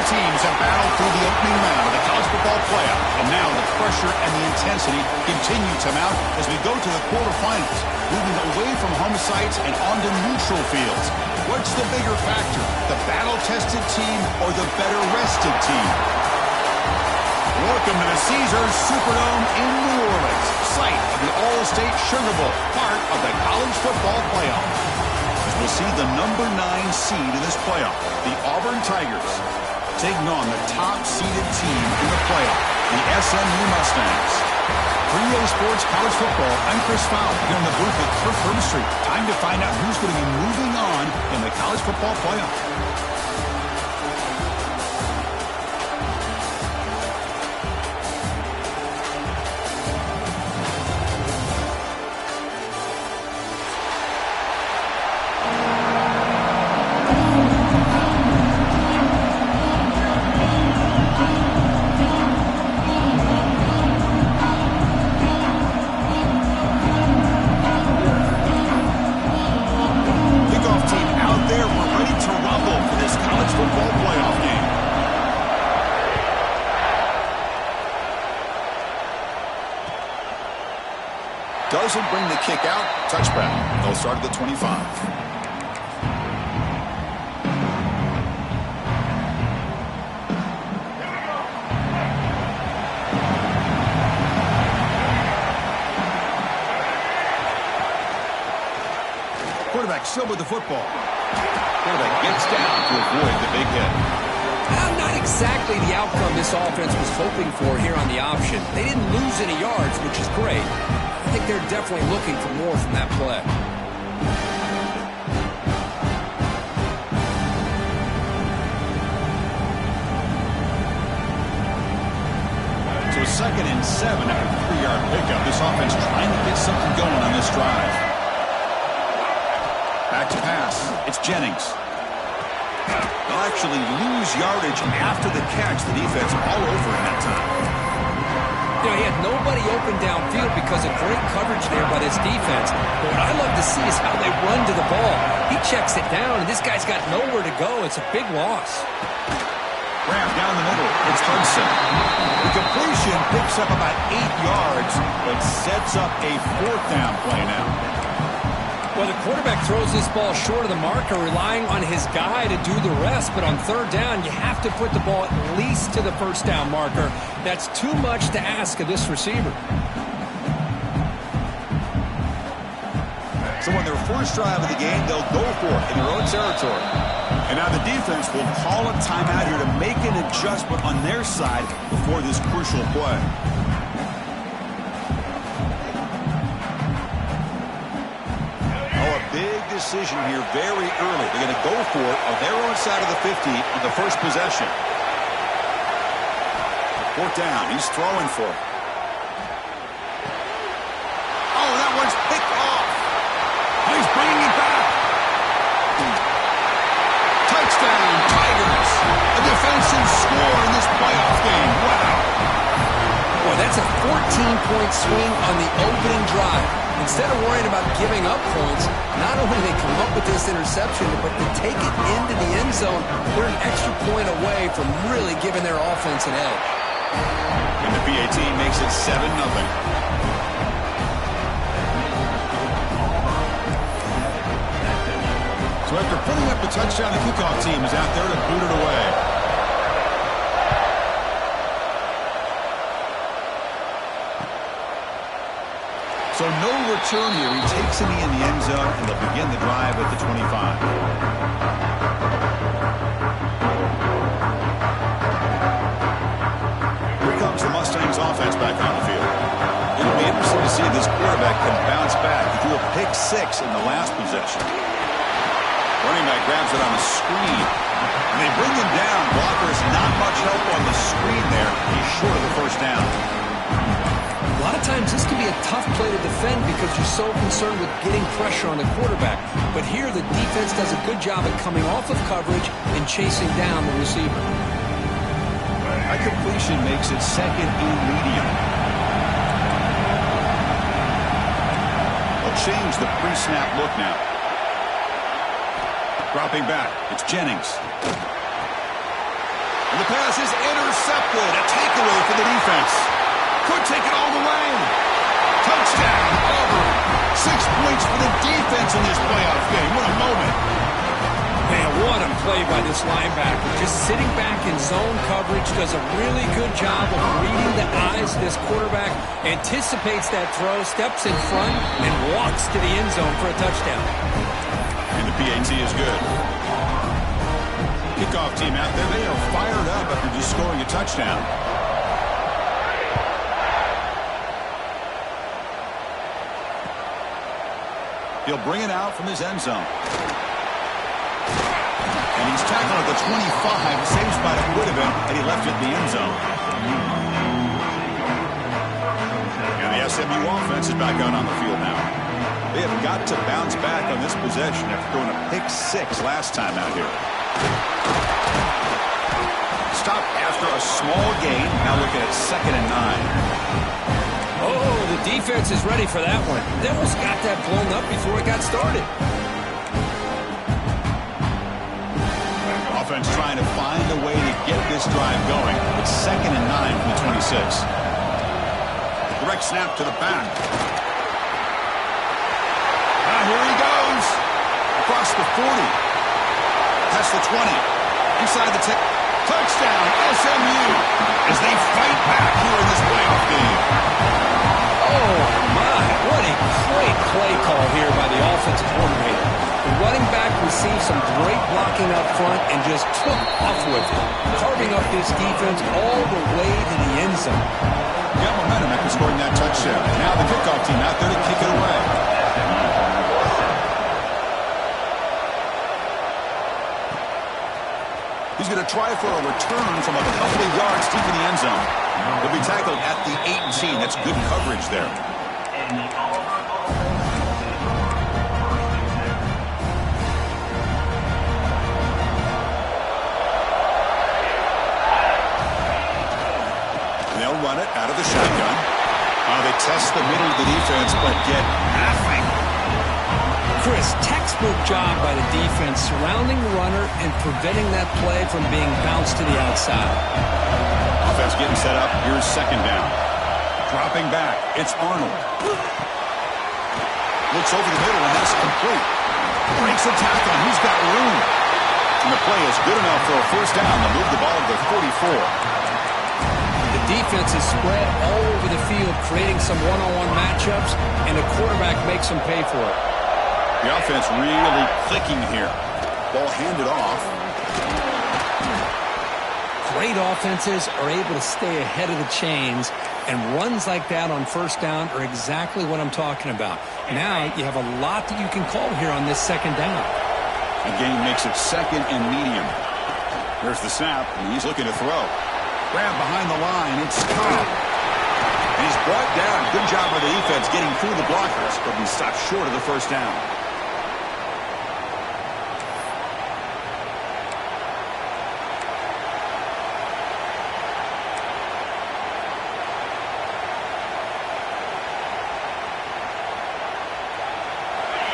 teams have battled through the opening round of the college football playoff, and now the pressure and the intensity continue to mount as we go to the quarterfinals, moving away from home sites and onto neutral fields. What's the bigger factor, the battle-tested team or the better-rested team? Welcome to the Caesars Superdome in New Orleans, site of the All-State Sugar Bowl, part of the college football playoff. As we'll see the number 9 seed in this playoff, the Auburn Tigers, taking on the top-seeded team in the playoff, the SMU Mustangs. 3A Sports College Football, I'm Chris Fowler, here in the booth at Turf Street. Time to find out who's going to be moving on in the college football playoff. Doesn't bring the kick out. Touchback. They'll start at the 25. Quarterback still with the football. Quarterback gets down to avoid the big hit. Not exactly the outcome this offense was hoping for here on the option. They didn't lose any yards, which is great. I think they're definitely looking for more from that play. So 2nd and 7 after a 3-yard pickup. This offense trying to get something going on this drive. Back to pass. It's Jennings. They'll actually lose yardage after the catch. The defense all over in that time. You know, he had nobody open downfield because of great coverage there by this defense. But what I love to see is how they run to the ball. He checks it down, and this guy's got nowhere to go. It's a big loss. Grab down the middle. It's Hudson. The completion picks up about 8 yards, but sets up a 4th down play now. Well, the quarterback throws this ball short of the marker, relying on his guy to do the rest. But on 3rd down, you have to put the ball at least to the 1st down marker. That's too much to ask of this receiver. So on their first drive of the game, they'll go for it in their own territory. And now the defense will call a timeout here to make an adjustment on their side before this crucial play. Big decision here very early. They're going to go for it on their own side of the 50 on the first possession. 4th down. He's throwing for it. Oh, that one's picked off. He's bringing it back. Touchdown, Tigers. A defensive score in this playoff game. Wow. Boy, that's a 14-point swing on the opening drive. Instead of worrying about giving up points, not only do they come up with this interception, but to take it into the end zone, they're an extra point away from really giving their offense an edge. And the PAT makes it 7-0. So after putting up the touchdown, the kickoff team is out there to boot it away. So no return here. He takes it in the end zone, and they'll begin the drive at the 25. Here comes the Mustangs offense back on the field. It'll be interesting to see if this quarterback can bounce back. He threw a pick-6 in the last possession. Running back grabs it on the screen. And they bring him down. Blockers not much help on the screen there. He's short of the 1st down. A lot of times this can be a tough play to defend because you're so concerned with getting pressure on the quarterback. But here the defense does a good job at coming off of coverage and chasing down the receiver. A completion makes it 2nd and medium. They'll change the pre-snap look now. Dropping back, it's Jennings. And the pass is intercepted. A takeaway for the defense. Could take it all the way. Touchdown, Auburn. 6 points for the defense in this playoff game. What a moment. Man, what a play by this linebacker. Just sitting back in zone coverage, does a really good job of reading the eyes of this quarterback, anticipates that throw, steps in front, and walks to the end zone for a touchdown. And the PAT is good. Kickoff team out there, they are fired up after just scoring a touchdown. He'll bring it out from his end zone. And he's tackled at the 25. Same spot it would have been, and he left it in the end zone. And the SMU offense is back out on the field now. They have got to bounce back on this possession after throwing a pick 6 last time out here. Stop after a small gain. Now looking at 2nd and 9. Oh, the defense is ready for that one. They almost got that blown up before it got started. Offense trying to find a way to get this drive going. It's 2nd and 9 from the 26. Direct snap to the back. Here he goes. Across the 40. Past the 20. Inside the 10. Touchdown, SMU, as they fight back here in this playoff game. Oh, my. What a great play call here by the offensive coordinator. The running back received some great blocking up front and just took off with it, carving up this defense all the way to the end zone. Got momentum after scoring that touchdown. Now the kickoff team out there to kick it away. He's going to try for a return from a couple of yards deep in the end zone. He'll be tackled at the 18. That's good coverage there. And they'll run it out of the shotgun. They test the middle of the defense, but get nothing. Chris, textbook job by the defense surrounding the runner and preventing that play from being bounced to the outside. Offense getting set up. Here's 2nd down. Dropping back. It's Arnold. Looks over the middle, and that's complete. Breaks a tackle. He's got room. And the play is good enough for a 1st down to move the ball to the 44. The defense is spread all over the field, creating some one-on-one matchups, and the quarterback makes them pay for it. The offense really clicking here. Ball handed off. Great offenses are able to stay ahead of the chains, and runs like that on 1st down are exactly what I'm talking about. Now you have a lot that you can call here on this 2nd down. The game makes it 2nd and medium. There's the snap, and he's looking to throw. Grab behind the line. It's Cobb. And he's brought down. Good job by the defense getting through the blockers, but he stopped short of the 1st down.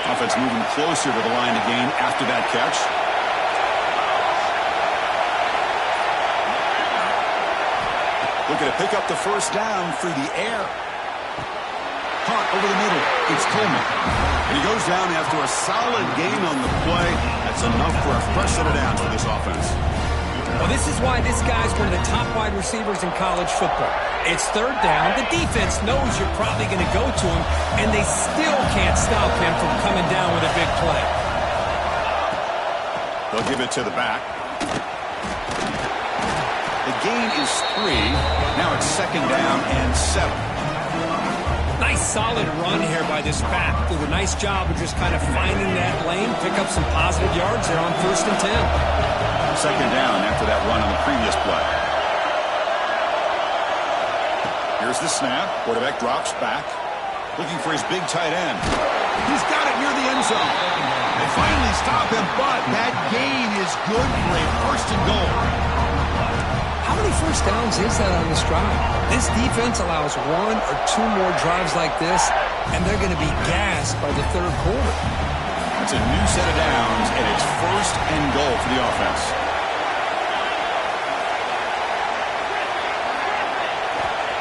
Offense moving closer to the line to gain after that catch. Looking to pick up the 1st down through the air. Caught over the middle. It's Coleman. And he goes down after a solid gain on the play. That's enough for a fresh set of downs for this offense. Well, this is why this guy's one of the top wide receivers in college football. It's 3rd down. The defense knows you're probably going to go to him, and they still can't stop him from coming down with a big play. They'll give it to the back. The gain is 3. Now it's 2nd down and 7. Nice solid run here by this back. Did a nice job of just kind of finding that lane, pick up some positive yards there on 1st and 10. 2nd down after that run on the previous play. Here's the snap. Quarterback drops back. Looking for his big tight end. He's got it near the end zone. They finally stop him, but that gain is good for a 1st and goal. How many 1st downs is that on this drive? This defense allows 1 or 2 more drives like this, and they're going to be gassed by the 3rd quarter. That's a new set of downs, and it's 1st and goal for the offense.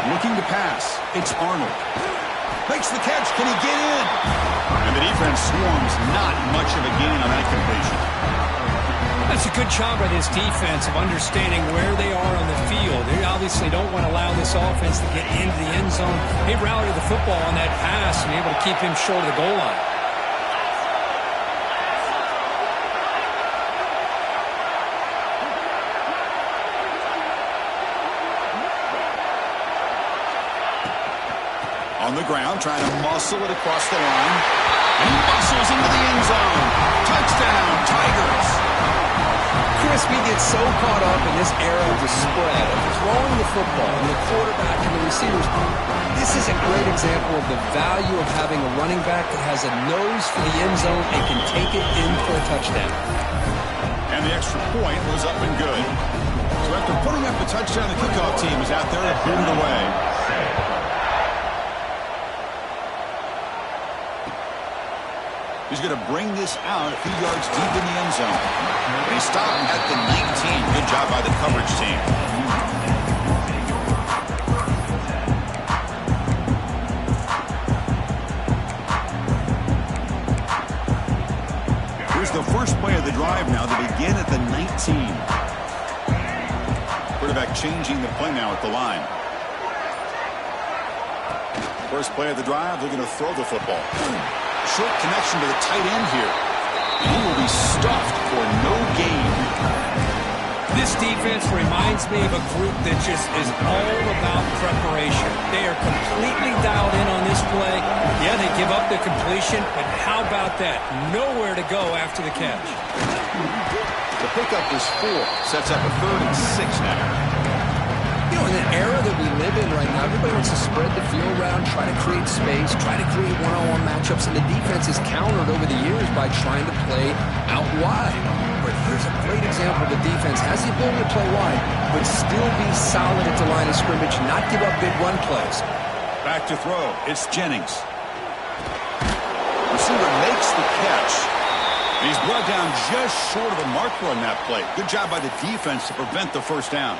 Looking to pass. It's Arnold. Makes the catch. Can he get in? And the defense swarms. Not much of a gain on that completion. That's a good job by this defense of understanding where they are on the field. They obviously don't want to allow this offense to get into the end zone. They rallied the football on that pass and able to keep him short of the goal line. On the ground, trying to muscle it across the line. And he muscles into the end zone. Touchdown, Tigers. Chris, we get so caught up in this era of the spread, of throwing the football and the quarterback and the receivers. This is a great example of the value of having a running back that has a nose for the end zone and can take it in for a touchdown. And the extra point was up and good. So after putting up the touchdown, the kickoff team is out there to boot it away. He's going to bring this out a few yards deep in the end zone. And he stopped at the 19. Good job by the coverage team. Here's the first play of the drive now to begin at the 19. Quarterback changing the play now at the line. First play of the drive, they're going to throw the football. Short connection to the tight end here. And he will be stuffed for no gain. This defense reminds me of a group that just is all about preparation. They are completely dialed in on this play. Yeah, they give up the completion, but how about that? Nowhere to go after the catch. The pickup is 4. Sets up a 3rd and 6 now. You know, in the era that we live in right now, everybody wants to spread the field around, try to create space, try to create one-on-one matchups, and the defense is countered over the years by trying to play out wide. But here's a great example. The defense has the ability to play wide, but still be solid at the line of scrimmage, not give up big run plays. Back to throw. It's Jennings. Receiver makes the catch. And he's brought down just short of a marker on that play. Good job by the defense to prevent the first down.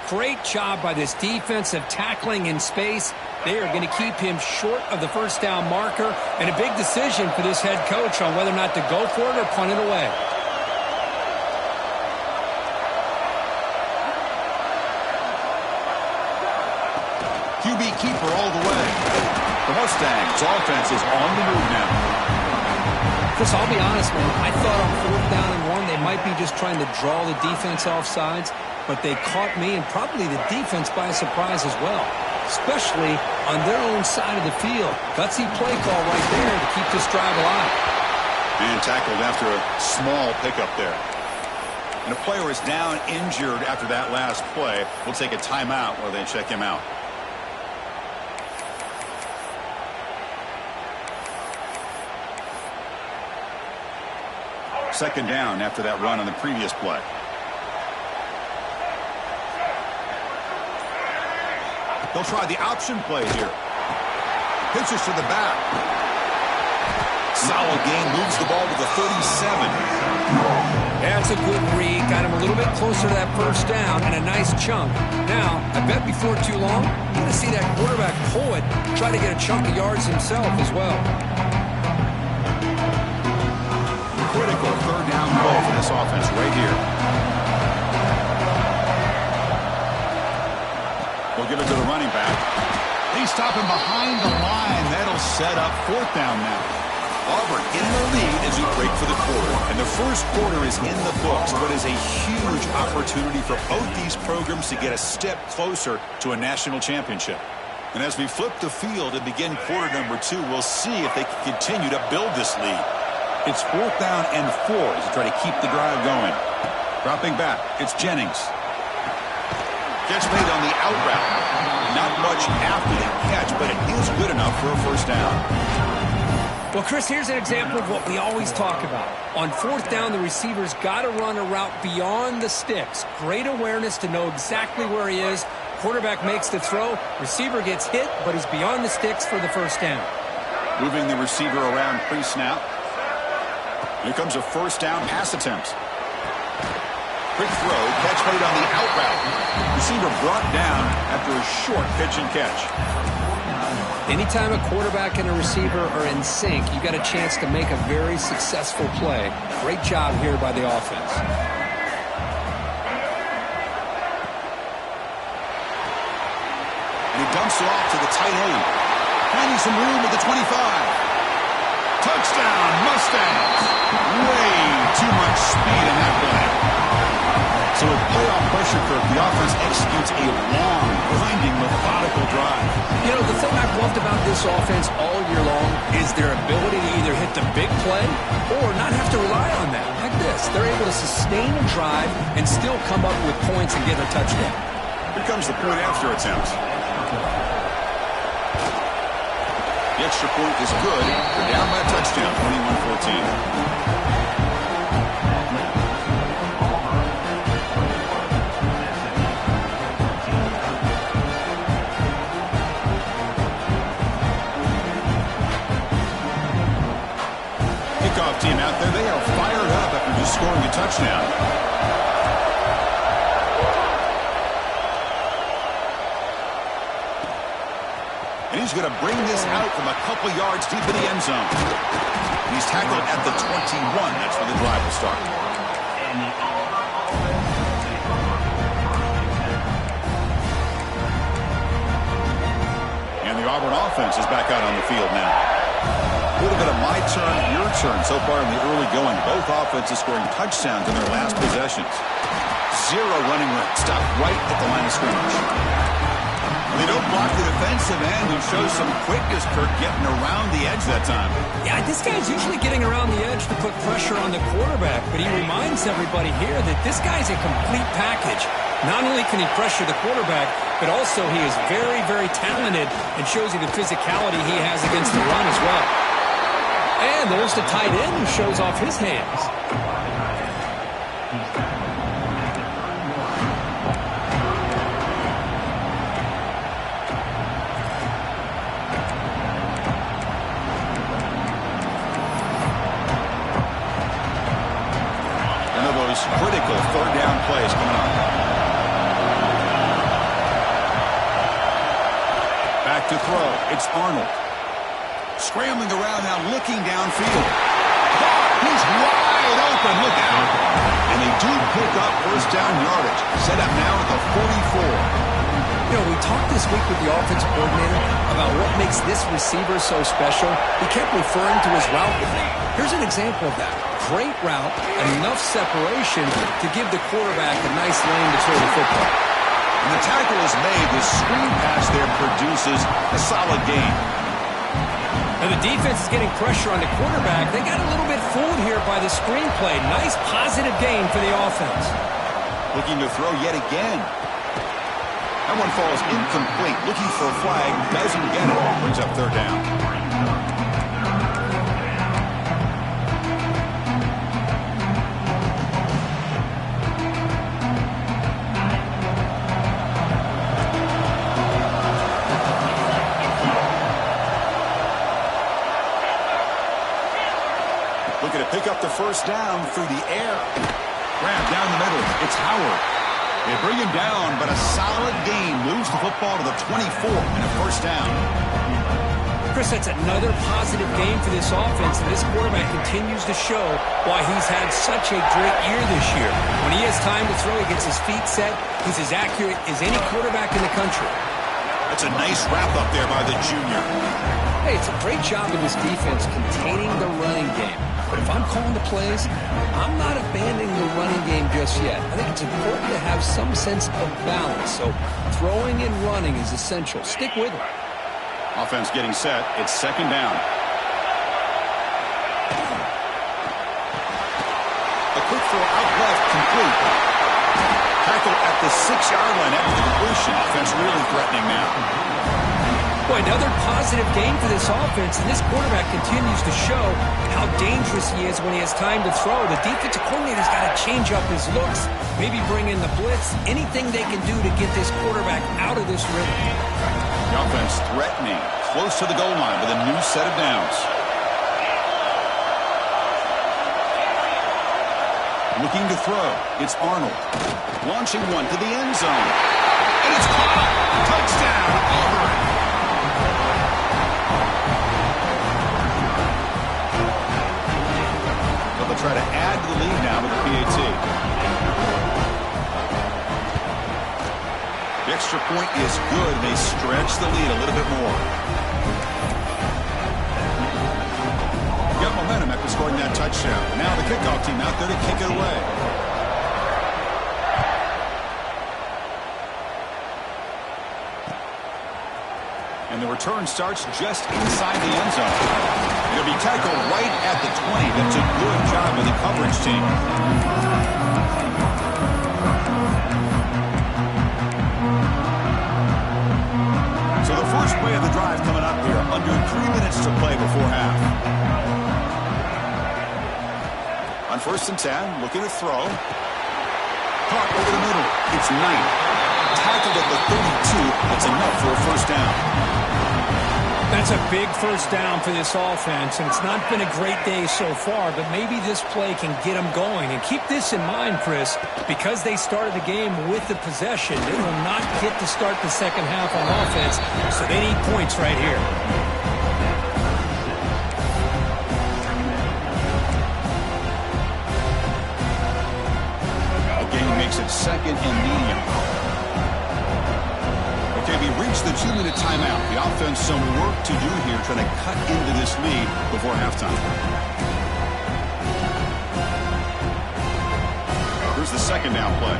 Great job by this defensive tackling in space. They are going to keep him short of the first down marker, and a big decision for this head coach on whether or not to go for it or punt it away. QB keeper all the way. The Mustangs offense is on the move now. Chris, I'll be honest, man. I thought on 4th down and 1 they might be just trying to draw the defense off sides. But they caught me and probably the defense by surprise as well, especially on their own side of the field. Gutsy play call right there to keep this drive alive. And tackled after a small pickup there. And a player is down injured after that last play. We'll take a timeout while they check him out. Second down after that run on the previous play. They'll try the option play here. Pitches to the back. Solid gain, moves the ball to the 37. That's a good read. Got him a little bit closer to that first down and a nice chunk. Now, I bet before too long, you're going to see that quarterback pull it, try to get a chunk of yards himself as well. Critical 3rd down play for this offense right here. We'll give it to the running back. He's stopping behind the line. That'll set up 4th down now. Auburn in the lead as we break for the quarter. And the first quarter is in the books. What is a huge opportunity for both these programs to get a step closer to a national championship. And as we flip the field and begin quarter number 2, we'll see if they can continue to build this lead. It's 4th down and 4 as they try to keep the drive going. Dropping back, it's Jennings. Catch made on the out route. Not much after the catch, but it is good enough for a first down. Well, Chris, here's an example of what we always talk about. On 4th down, the receiver's got to run a route beyond the sticks. Great awareness to know exactly where he is. Quarterback makes the throw. Receiver gets hit, but he's beyond the sticks for the first down. Moving the receiver around pre-snap. Here comes a first down pass attempt. Quick throw, catch made on the out route. Receiver brought down after a short pitch and catch. Anytime a quarterback and a receiver are in sync, you got a chance to make a very successful play. Great job here by the offense. And he dumps it off to the tight end. Finding some room at the 25. Touchdown, Mustangs. Way too much speed in that play. So with playoff pressure curve, the offense executes a long, grinding, methodical drive. You know, the thing I've loved about this offense all year long is their ability to either hit the big play or not have to rely on that. Like this, they're able to sustain a drive and still come up with points and get a touchdown. Here comes the point after attempt. The extra point is good. They're down by a touchdown, 21-14. Team out there, they are fired up after just scoring a touchdown. And he's going to bring this out from a couple yards deep in the end zone. And he's tackled at the 21. That's where the drive will start. And the Auburn offense is back out on the field now. A little bit of my turn, your turn so far in the early going. Both offenses scoring touchdowns in their last possessions. Zero running room. Stopped right at the line of scrimmage. They don't block the defensive end, who shows some quickness, Kirk, getting around the edge that time. Yeah, this guy's usually getting around the edge to put pressure on the quarterback, but he reminds everybody here that this guy's a complete package. Not only can he pressure the quarterback, but also he is very, very talented and shows you the physicality he has against the run as well. And there's the tight end who shows off his hands. One of those critical third down plays coming up. Back to throw. It's Arnold. Scrambling around now, looking downfield. He's wide open. Look out. And they do pick up first down yardage. Set up now at the 44. You know, we talked this week with the offensive coordinator about what makes this receiver so special. He kept referring to his route. Here's an example of that. Great route, enough separation to give the quarterback a nice lane to throw the football. And the tackle is made. The screen pass there produces a solid gain. And the defense is getting pressure on the quarterback. They got a little bit fooled here by the screen play. Nice positive gain for the offense. Looking to throw yet again. That one falls incomplete. Looking for a flag. Doesn't get it. Brings up third down. Looking to pick up the first down through the air. Grab down the middle. It's Howard. They bring him down, but a solid gain moves the football to the 24 and a first down. Chris, that's another positive game for this offense, and this quarterback continues to show why he's had such a great year this year. When he has time to throw, he gets his feet set. He's as accurate as any quarterback in the country. That's a nice wrap-up there by the junior. Hey, it's a great job of this defense containing the running game. But if I'm calling the plays, I'm not abandoning the running game just yet. I think it's important to have some sense of balance. So throwing and running is essential. Stick with it. Offense getting set. It's second down. A quick throw out left, complete. Tackle at the 6-yard line after the completion. Offense really threatening now. Boy, another positive game for this offense, and this quarterback continues to show how dangerous he is when he has time to throw. The defensive coordinator's got to change up his looks, maybe bring in the blitz, anything they can do to get this quarterback out of this rhythm. The offense threatening, close to the goal line with a new set of downs. Looking to throw, it's Arnold. Launching one to the end zone. And it's caught. Touchdown, Auburn. So they'll try to add to the lead now with the PAT. The extra point is good. They stretch the lead a little bit more. Got momentum after scoring that touchdown. Now the kickoff team out there to kick it away. And the return starts just inside the end zone. It'll be tackled right at the 20. That's a good job with the coverage team. So the first play of the drive coming up here. Under 3 minutes to play before half. On 1st and 10, looking to throw. Caught over the middle. It's Knight. Tackled at the 32. That's enough for a first down. That's a big first down for this offense, and it's not been a great day so far, but maybe this play can get them going. And keep this in mind, Chris, because they started the game with the possession, they will not get to start the second half on offense, so they need points right here. Game makes it 2nd and medium. Okay, we reached the 2-minute timeout. The offense some work to do here, trying to cut into this lead before halftime. Here's the second down play.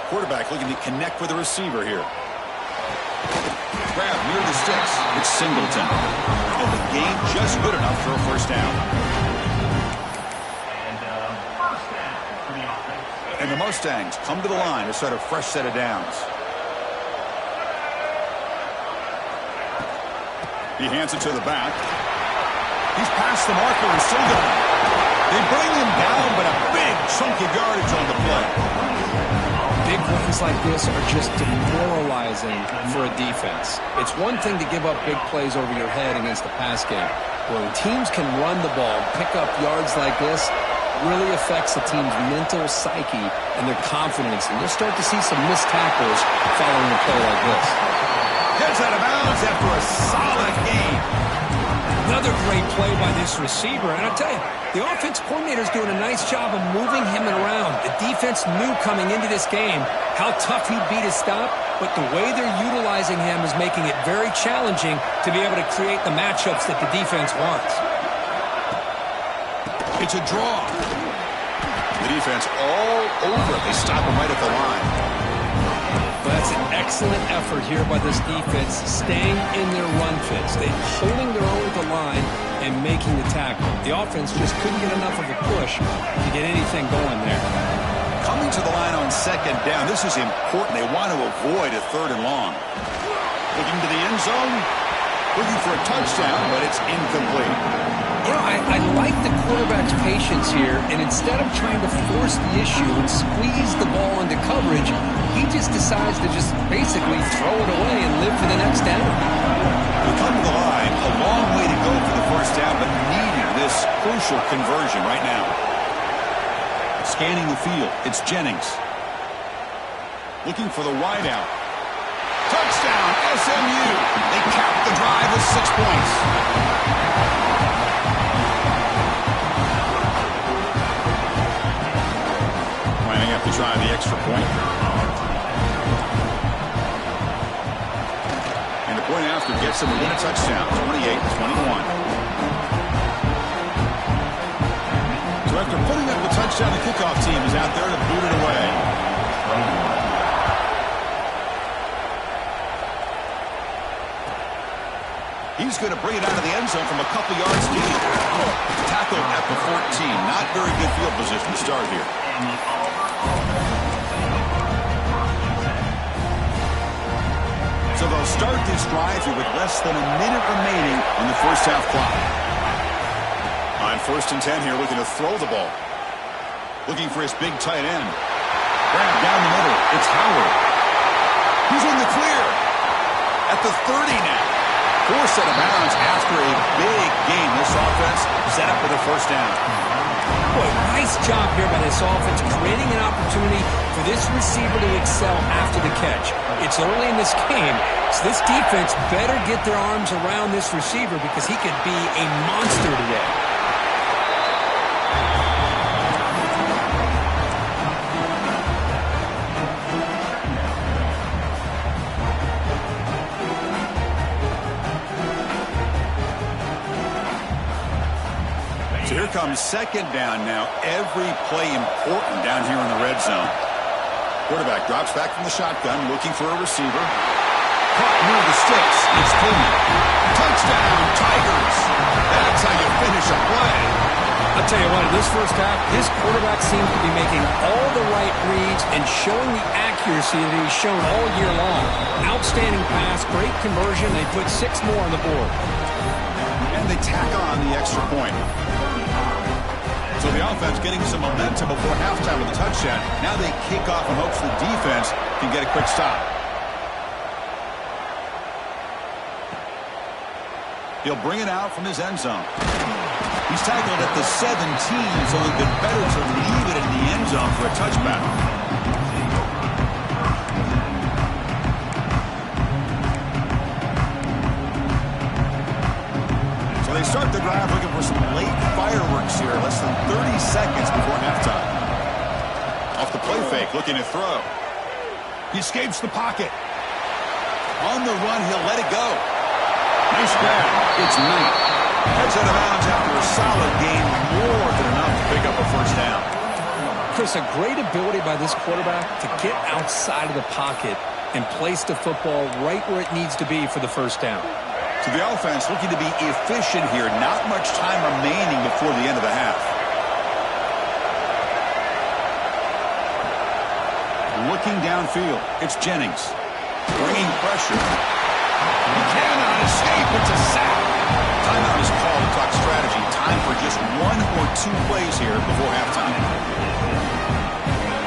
Quarterback looking to connect with the receiver here. Grab near the sticks. It's Singleton. And the game just good enough for a first down. And the Mustangs come to the line to start a fresh set of downs. He hands it to the back. He's past the marker and still going. They bring him down, but a big chunky yardage on the play. Big runs like this are just demoralizing for a defense. It's one thing to give up big plays over your head against the pass game. When teams can run the ball, pick up yards like this, really affects the team's mental psyche and their confidence. And you'll start to see some missed tackles following a play like this. Gets out of bounds after a solid game. Another great play by this receiver. And I'll tell you, the offense coordinator's doing a nice job of moving him around. The defense knew coming into this game how tough he'd be to stop, but the way they're utilizing him is making it very challenging to be able to create the matchups that the defense wants. It's a draw. The defense all over it. They stop him right at the line. But that's an excellent effort here by this defense, staying in their run fits. They're holding their own at the line and making the tackle. The offense just couldn't get enough of a push to get anything going there. Coming to the line on 2nd down. This is important. They want to avoid a 3rd and long. Looking to the end zone. Looking for a touchdown, but it's incomplete. You know, I like the quarterback's patience here, and instead of trying to force the issue and squeeze the ball into coverage, he just decides to just basically throw it away and live for the next down. We come to the line, a long way to go for the first down, but needing this crucial conversion right now. Scanning the field, it's Jennings. Looking for the wideout. Touchdown, SMU. They cap the drive with 6 points. Lining up to try the extra point. And the point after gets them within a touchdown, 28-21. So after putting up a touchdown, the kickoff team is out there to boot it away. He's going to bring it out of the end zone from a couple yards deep. Tackled at the 14. Not very good field position to start here. So they'll start this drive here with less than a minute remaining on the first half clock. On 1st and 10 here, looking to throw the ball. Looking for his big tight end. Grab down the middle. It's Howard. He's in the clear. At the 30 now. Forced out of bounds after a big game. This offense set up for the first down. Boy, nice job here by this offense, creating an opportunity for this receiver to excel after the catch. It's early in this game, so this defense better get their arms around this receiver because he could be a monster today. So here comes second down now. Every play important down here in the red zone. Quarterback drops back from the shotgun, looking for a receiver. Caught near the sticks. It's Pullman. Touchdown, Tigers. That's how you finish a play. I'll tell you what, in this first half, this quarterback seems to be making all the right reads and showing the accuracy that he's shown all year long. Outstanding pass, great conversion. They put 6 more on the board. And they tack on the extra point. So the offense getting some momentum before halftime with a touchdown. Now they kick off in hopes the defense can get a quick stop. He'll bring it out from his end zone. He's tackled at the 17, so it would have been better to leave it in the end zone for a touchback. So they start the drive looking for some late fireworks here, less than 30 seconds before halftime. Off the play fake, looking to throw. He escapes the pocket. On the run, he'll let it go. Nice grab. It's Knight. Heads out of bounds after a solid game, more than enough to pick up a first down. Chris, a great ability by this quarterback to get outside of the pocket and place the football right where it needs to be for the first down. So the offense looking to be efficient here. Not much time remaining before the end of the half. Looking downfield, it's Jennings. Bringing pressure. He cannot escape. It's a sack. Timeout is called to talk strategy. Time for just 1 or 2 plays here before halftime.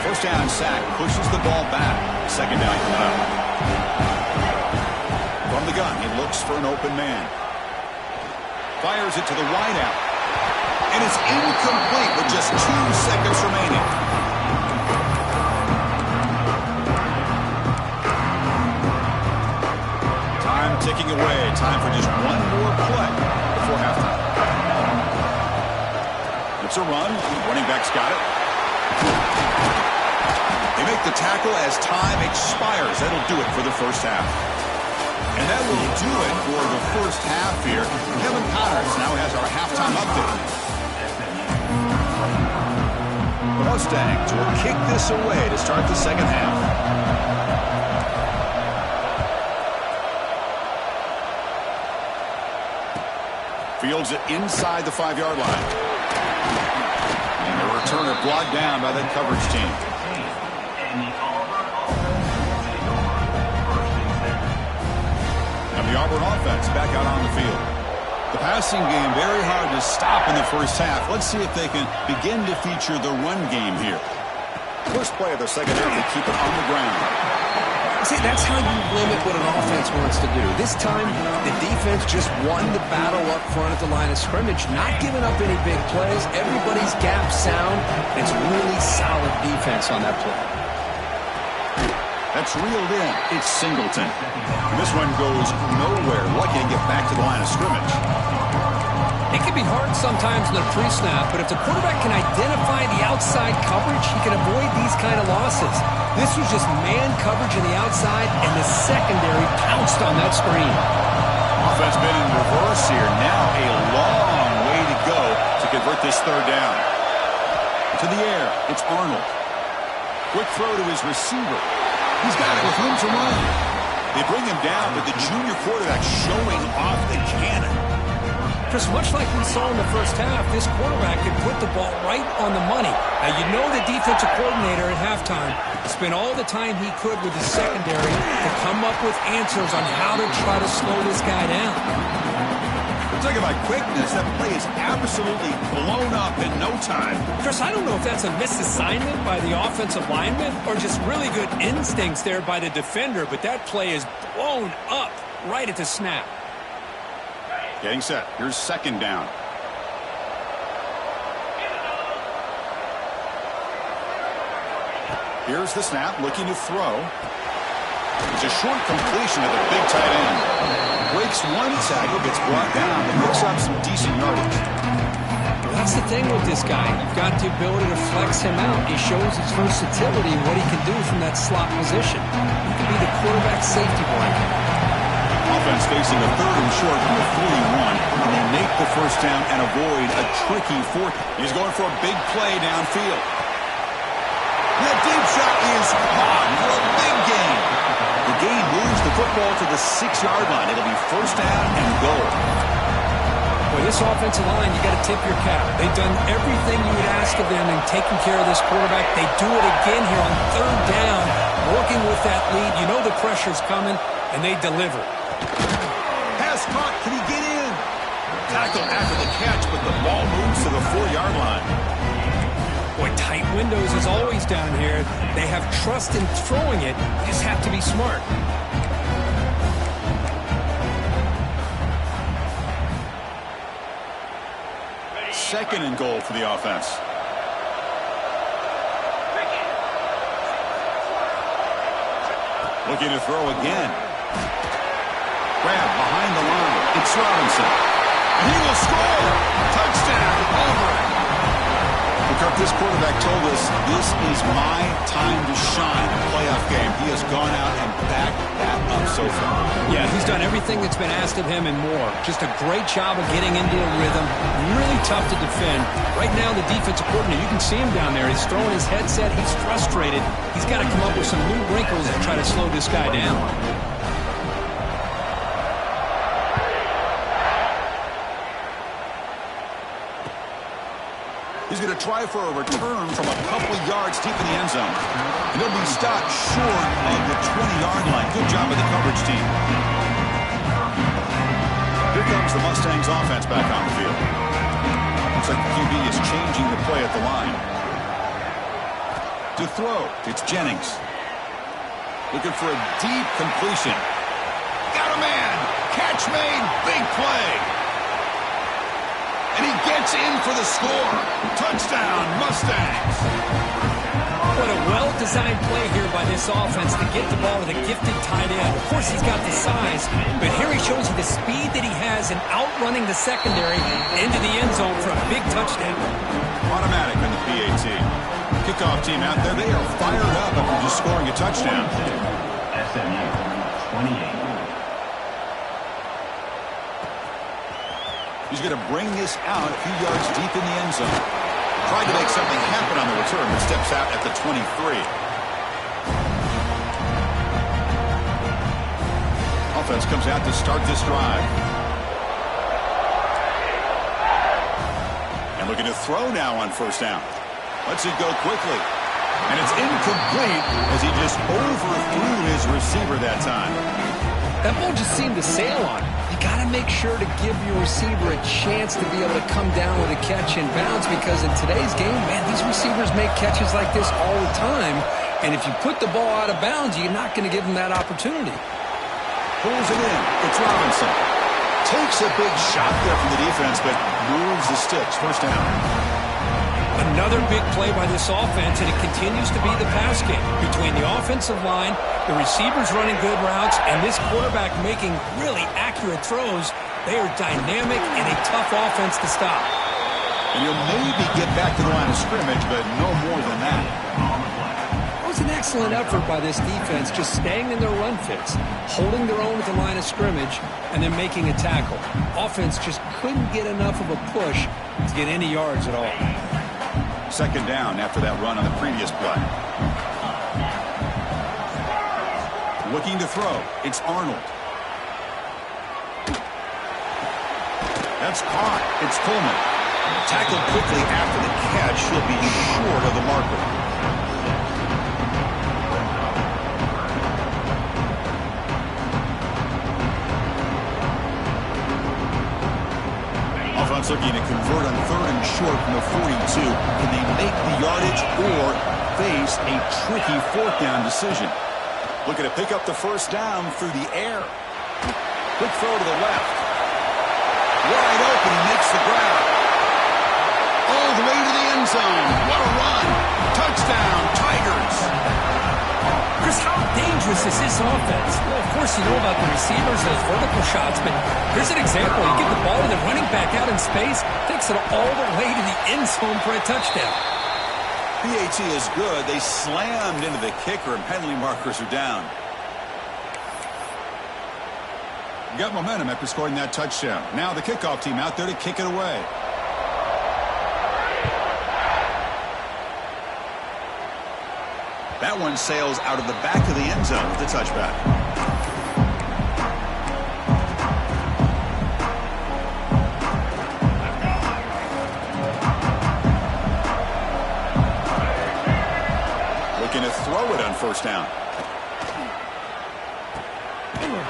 First down sack pushes the ball back. Second down coming up. From the gun, he looks for an open man. Fires it to the wideout. And it's incomplete with just 2 seconds remaining. Time ticking away. Time for just 1 more play before halftime. It's a run. Running back's got it. They make the tackle as time expires. That'll do it for the first half. And that will do it for the first half here. Kevin Connors now has our halftime update. The Mustangs will kick this away to start the second half. Fields it inside the 5-yard line. And the returner brought down by that coverage team. And the Auburn offense back out on the field. The passing game very hard to stop in the first half. Let's see if they can begin to feature the run game here. First play of the second half, they keep it on the ground. See, that's how you limit what an offense wants to do. This time, the defense just won the battle up front at the line of scrimmage, not giving up any big plays. Everybody's gap sound. It's really solid defense on that play. That's reeled in. It's Singleton. This one goes nowhere. Lucky to get back to the line of scrimmage. It can be hard sometimes in the pre-snap, but if the quarterback can identify the outside coverage, he can avoid these kind of losses. This was just man coverage on the outside, and the secondary pounced on that screen. Offense been in reverse here. Now a long way to go to convert this third down. To the air, it's Arnold. Quick throw to his receiver. He's got it with room to run. They bring him down, but the junior quarterback showing off the cannon. Chris, much like we saw in the first half, this quarterback could put the ball right on the money. Now, you know the defensive coordinator at halftime spent all the time he could with the secondary to come up with answers on how to try to slow this guy down. Talking about quickness, that play is absolutely blown up in no time. Chris, I don't know if that's a misassignment by the offensive lineman or just really good instincts there by the defender, but that play is blown up right at the snap. Getting set. Here's second down. Here's the snap, looking to throw. It's a short completion of the big tight end. Breaks one tackle, gets brought down, and picks up some decent yardage. That's the thing with this guy. You've got the ability to flex him out. He shows his versatility and what he can do from that slot position. He can be the quarterback safety blanket. Offense facing a 3rd and short from the 41, and they make the first down and avoid a tricky 4th. He's going for a big play downfield. That deep shot is caught for a big gain. The gain moves the football to the 6-yard line. It'll be first down and goal. Boy, this offensive line, you got to tip your cap. They've done everything you would ask of them in taking care of this quarterback. They do it again here on 3rd down, working with that lead. You know the pressure's coming, and they deliver. Pass caught. Can he get in? Tackle after the catch, but the ball moves to the 4-yard line. Boy, tight windows is always down here. They have trust in throwing it. They just have to be smart. Second and goal for the offense. Looking to throw again. Grab behind the line. It's Robinson. And he will score. Touchdown, Auburn. Kirk, this quarterback told us this is my time to shine in a playoff game. He has gone out and backed that up so far. Yeah, he's done everything that's been asked of him and more. Just a great job of getting into a rhythm. Really tough to defend. Right now, the defensive coordinator, you can see him down there. He's throwing his headset. He's frustrated. He's got to come up with some new wrinkles to try to slow this guy down. He's going to try for a return from a couple yards deep in the end zone. And he'll be stopped short of the 20-yard line. Good job of the coverage team. Here comes the Mustangs offense back on the field. Looks like the QB is changing the play at the line. To throw, it's Jennings. Looking for a deep completion. Got a man. Catch made. Big play. And he gets in for the score. Touchdown, Mustangs. What a well-designed play here by this offense to get the ball with a gifted tight end. Of course, he's got the size, but here he shows you the speed that he has in outrunning the secondary into the end zone for a big touchdown. Automatic on the PAT. Kickoff team out there, they are fired up after just scoring a touchdown. SMU, 28. He's going to bring this out a few yards deep in the end zone. Tried to make something happen on the return, but steps out at the 23. Offense comes out to start this drive. And looking to throw now on first down. Lets it go quickly. And it's incomplete as he just overthrew his receiver that time. That ball just seemed to sail on him. You got to make sure to give your receiver a chance to be able to come down with a catch in bounds, because in today's game, man, these receivers make catches like this all the time. And if you put the ball out of bounds, you're not going to give them that opportunity. Pulls it in. It's Robinson. Takes a big shot there from the defense, but moves the sticks. First down. Another big play by this offense, and it continues to be the pass game between the offensive line, the receivers running good routes, and this quarterback making really accurate throws. They are dynamic and a tough offense to stop. And you'll maybe get back to the line of scrimmage, but no more than that. It was an excellent effort by this defense, just staying in their run fits, holding their own at the line of scrimmage, and then making a tackle. Offense just couldn't get enough of a push to get any yards at all. Second down after that run on the previous play. Looking to throw. It's Arnold. That's caught. It's Coleman. Tackled quickly after the catch. He'll be short of the marker. Offense looking to convert on third and short from the 42. Can they make the yardage or face a tricky fourth down decision? Looking to pick up the first down through the air. Quick throw to the left. Wide open, he makes the grab. All the way to the end zone. What a run. Touchdown, Tigers. dangerous is this offense? Well, of course, you know about the receivers, those vertical shots, but here's an example. You give the ball to the running back out in space, takes it all the way to the end zone for a touchdown. PAT is good. They slammed into the kicker, and penalty markers are down. Got momentum after scoring that touchdown. Now the kickoff team out there to kick it away. That one sails out of the back of the end zone with the touchback. Looking to throw it on first down.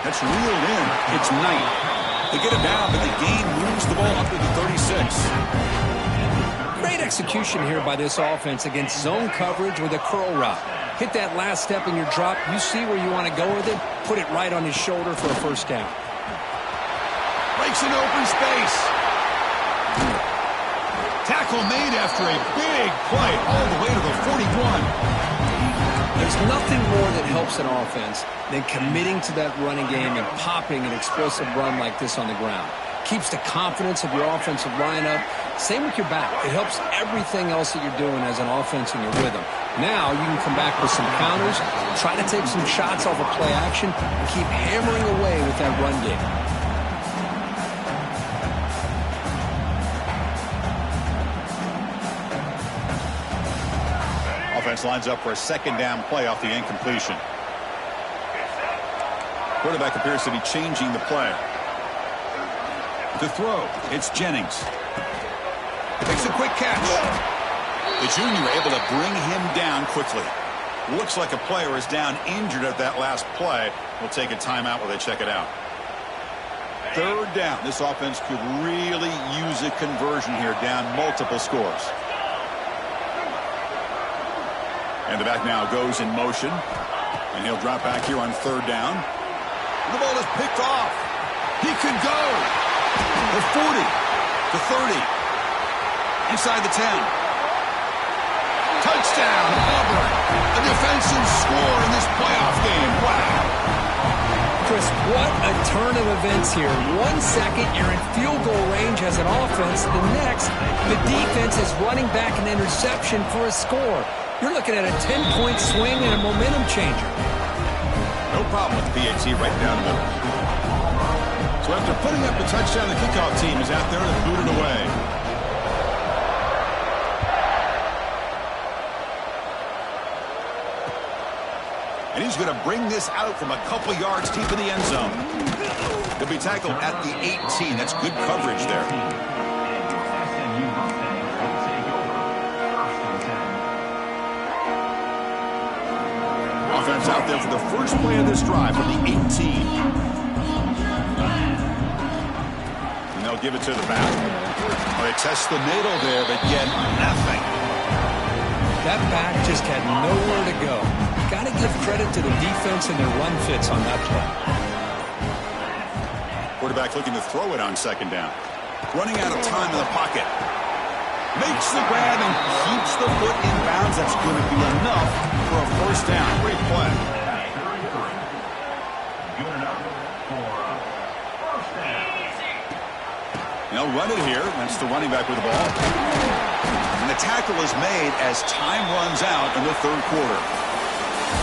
That's reeled in. It's Knight. They get it down, but the gain moves the ball up to the 36. Great execution here by this offense against zone coverage with a curl route. Hit that last step in your drop. You see where you want to go with it. Put it right on his shoulder for a first down. Breaks an open space. Tackle made after a big play all the way to the 41. There's nothing more that helps an offense than committing to that running game and popping an explosive run like this on the ground. Keeps the confidence of your offensive lineup. Same with your back. It helps everything else that you're doing as an offense in your rhythm. Now you can come back with some counters, try to take some shots off of play action, and keep hammering away with that run game. Offense lines up for a second down play off the incompletion. Quarterback appears to be changing the play. To throw, it's Jennings. Makes a quick catch. The junior able to bring him down quickly. Looks like a player is down injured at that last play. We'll take a timeout while they check it out. Third down. This offense could really use a conversion here, down multiple scores. And the back now goes in motion. And he'll drop back here on third down. The ball is picked off. He could go. The 40, the 30, inside the 10. Touchdown, Auburn. A defensive score in this playoff game. Wow. Chris, what a turn of events here. 1 second, you're in field goal range as an offense. The next, the defense is running back an interception for a score. You're looking at a 10-point swing and a momentum changer. No problem with the PAT right down the middle. So after putting up the touchdown, the kickoff team is out there to boot it away. And he's going to bring this out from a couple yards deep in the end zone. He'll be tackled at the 18. That's good coverage there. Offense out there for the first play of this drive from the 18. And they'll give it to the back. Well, they test the middle there, but get nothing. That back just had nowhere to go. Got to give credit to the defense and their run fits on that play. Quarterback looking to throw it on second down. Running out of time in the pocket. Makes the grab and keeps the foot in bounds. That's going to be enough for a first down. Great play. They'll run it here. That's the running back with the ball. And the tackle is made as time runs out in the third quarter.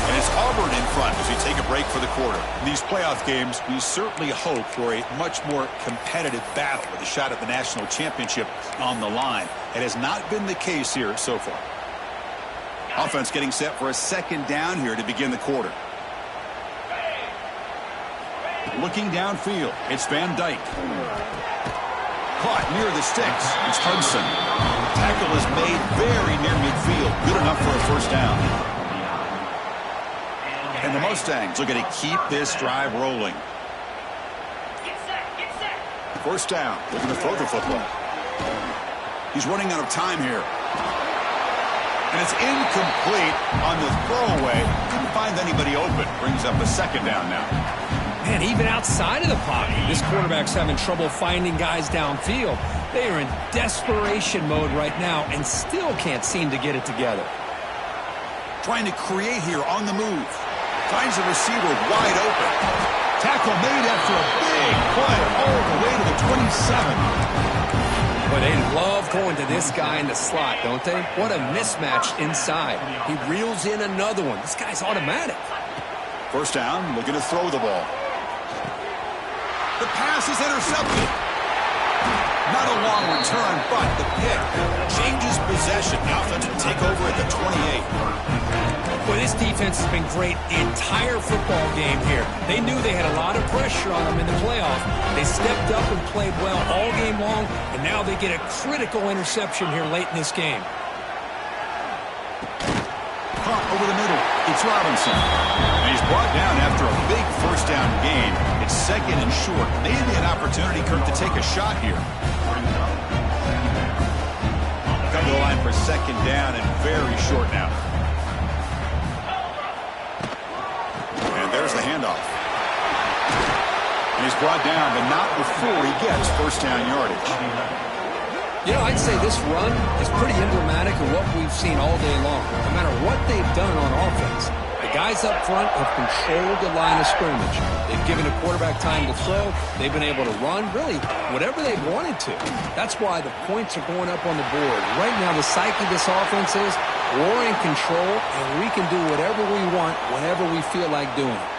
And it's Auburn in front as we take a break for the quarter. In these playoff games, we certainly hope for a much more competitive battle with a shot at the national championship on the line. It has not been the case here so far. Offense getting set for a second down here to begin the quarter. Looking downfield, it's Van Dyke. Caught near the sticks. It's Hudson. Tackle is made very near midfield. Good enough for a first down. And the Mustangs looking to keep this drive rolling. First down. Looking to throw the football. He's running out of time here. And it's incomplete on the throwaway. Couldn't find anybody open. Brings up a second down now. Man, even outside of the pocket, this quarterback's having trouble finding guys downfield. They are in desperation mode right now and still can't seem to get it together. Trying to create here on the move. Finds the receiver wide open. Tackle made after a big play all the way to the 27. Well, they love going to this guy in the slot, don't they? What a mismatch inside. He reels in another one. This guy's automatic. First down, looking to throw the ball. The pass is intercepted. Not a long return, but the pick changes possession. The offense will take over at the 28. Well, this defense has been great the entire football game here. They knew they had a lot of pressure on them in the playoff. They stepped up and played well all game long, and now they get a critical interception here late in this game. Caught over the middle. It's Robinson. And he's brought down after a big first down gain. It's second and short. Maybe an opportunity, Kirk, to take a shot here. Come to the line for second down and very short now. And there's the handoff. And he's brought down, but not before he gets first down yardage. You know, I'd say this run is pretty emblematic of what we've seen all day long. No matter what they've done on offense, the guys up front have controlled the line of scrimmage. They've given the quarterback time to throw. They've been able to run, really, whatever they've wanted to. That's why the points are going up on the board. Right now, the psyche of this offense is we're in control, and we can do whatever we want whenever we feel like doing it.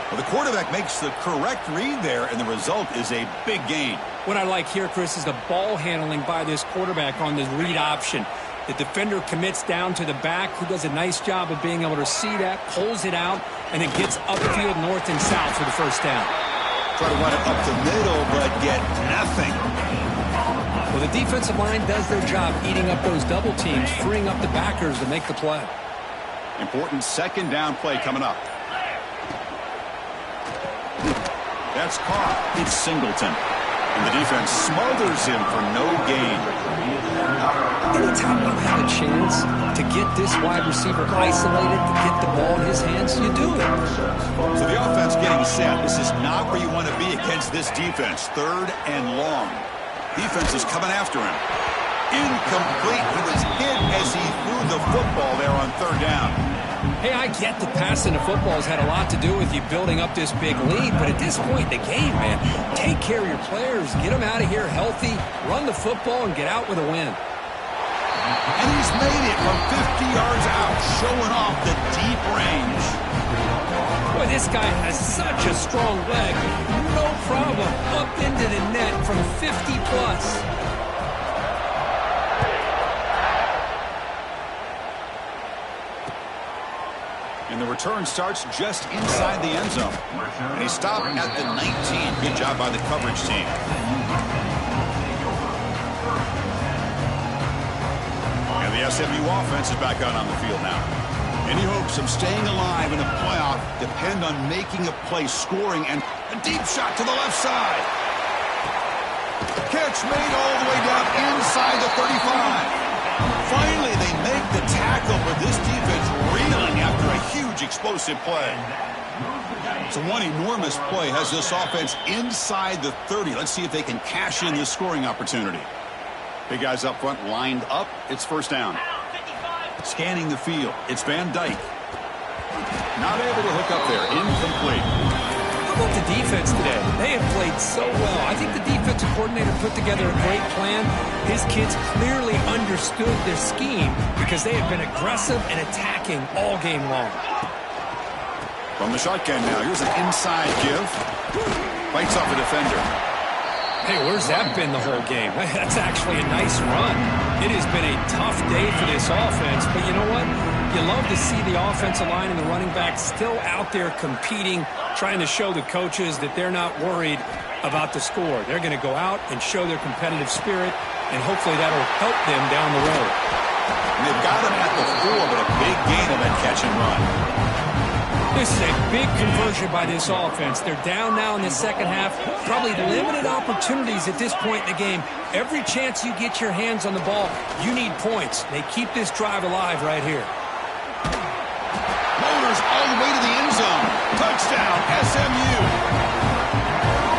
Well, the quarterback makes the correct read there, and the result is a big gain. What I like here, Chris, is the ball handling by this quarterback on the read option. The defender commits down to the back, who does a nice job of being able to see that, pulls it out, and then gets upfield north and south for the first down. Try to run it up the middle, but get nothing. Well, the defensive line does their job eating up those double teams, freeing up the backers to make the play. Important second down play coming up. That's caught. It's Singleton. And the defense smothers him for no gain. Anytime you have a chance to get this wide receiver isolated, to get the ball in his hands, you do it. So the offense getting set. This is not where you want to be against this defense. Third and long. Defense is coming after him. Incomplete. He was hit as he threw the football there on third down. Hey, I get the passing the football has had a lot to do with you building up this big lead, but at this point in the game, man, take care of your players, get them out of here healthy, run the football, and get out with a win. And he's made it from 50 yards out, showing off the deep range. Boy, this guy has such a strong leg. No problem. Up into the net from 50-plus. And the return starts just inside the end zone. And he stopped at the 19. Good job by the coverage team. And the SMU offense is back out on the field now. Any hopes of staying alive in the playoff depend on making a play, scoring, and a deep shot to the left side. Catch made all the way down inside the 35. Finally, they make the tackle, but this defense reeling after a huge explosive play. So one enormous play has this offense inside the 30. Let's see if they can cash in this scoring opportunity. Big guys up front lined up. It's first down. Scanning the field. It's Van Dyke. Not able to hook up there. Incomplete. How about the defense today? They have played so well. I think the defensive coordinator put together a great plan. His kids clearly understood their scheme because they have been aggressive and attacking all game long. From the shotgun now, here's an inside give. Fights off a defender. Hey, where's that been the whole game? That's actually a nice run. It has been a tough day for this offense, but you know what? You love to see the offensive line and the running back still out there competing, trying to show the coaches that they're not worried about the score. They're going to go out and show their competitive spirit, and hopefully that'll help them down the road. And they've got him at the 4, but a big gain on that catch and run. This is a big conversion by this offense. They're down now in the second half. Probably limited opportunities at this point in the game. Every chance you get your hands on the ball, you need points. They keep this drive alive right here. Motors all the way to the end zone. Touchdown, SMU.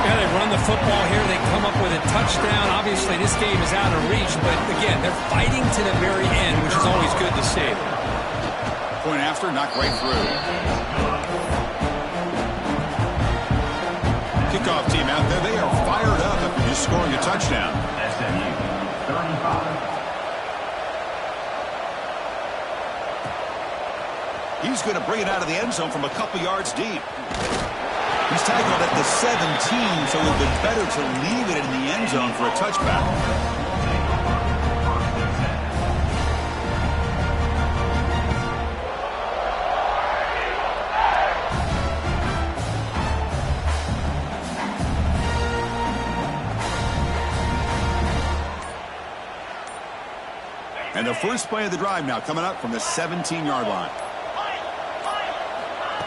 Yeah, they run the football here. They come up with a touchdown. Obviously, this game is out of reach, but again, they're fighting to the very end, which is always good to see. Point after, knocked right through. Kickoff team out there. They are fired up after just scoring a touchdown. SMU 35. He's going to bring it out of the end zone from a couple yards deep. He's tackled at the 17, so it would have been better to leave it in the end zone for a touchback. And the first play of the drive now coming up from the 17-yard line.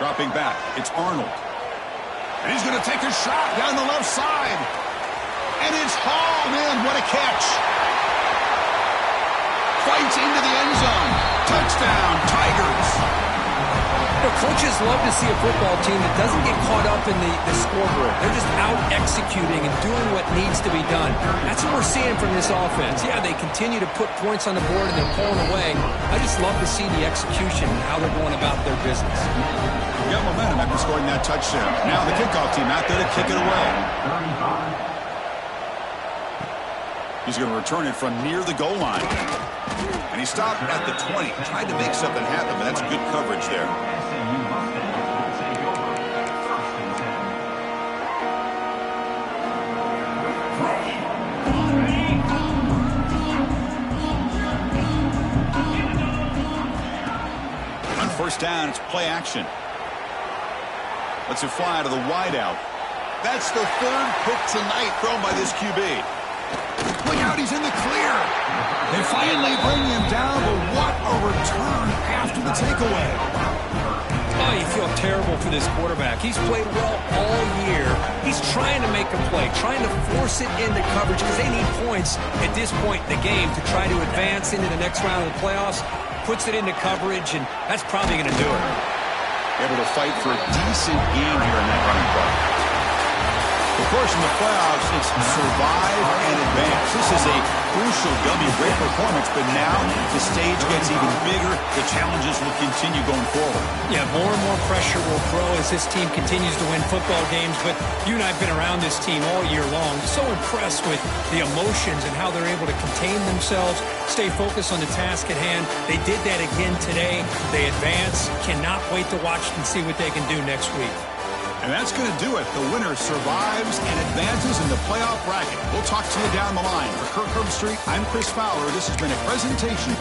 Dropping back, it's Arnold. And he's going to take a shot down the left side. And it's hauled in. What a catch. Fights into the end zone. Touchdown, Tigers. Coaches love to see a football team that doesn't get caught up in the scoreboard. They're just out executing and doing what needs to be done. That's what we're seeing from this offense. Yeah, they continue to put points on the board and they're pulling away. I just love to see the execution and how they're going about their business. Got momentum after scoring that touchdown. Now the kickoff team out there to kick it away. He's going to return it from near the goal line. And he stopped at the 20. Tried to make something happen, but that's good coverage there. On first down, it's play action. Lets it fly to the wideout. That's the third pick tonight thrown by this QB. Look out, he's in the clear. They finally bring him down, but what a return after the takeaway. Oh, you feel terrible for this quarterback. He's played well all year. He's trying to make a play, trying to force it into coverage because they need points at this point in the game to try to advance into the next round of the playoffs. Puts it into coverage, and that's probably going to do it. Able to fight for a decent game here in that running play. Of course, in the playoffs, it's survive and advance. This is a crucial W. Great performance, but now the stage gets even bigger. The challenges will continue going forward. Yeah, more and more pressure will grow as this team continues to win football games, but you and I have been around this team all year long. So impressed with the emotions and how they're able to contain themselves, stay focused on the task at hand. They did that again today. They advance. Cannot wait to watch and see what they can do next week. And that's going to do it. The winner survives and advances in the playoff bracket. We'll talk to you down the line. For Kirk Herbstreit, I'm Chris Fowler. This has been a presentation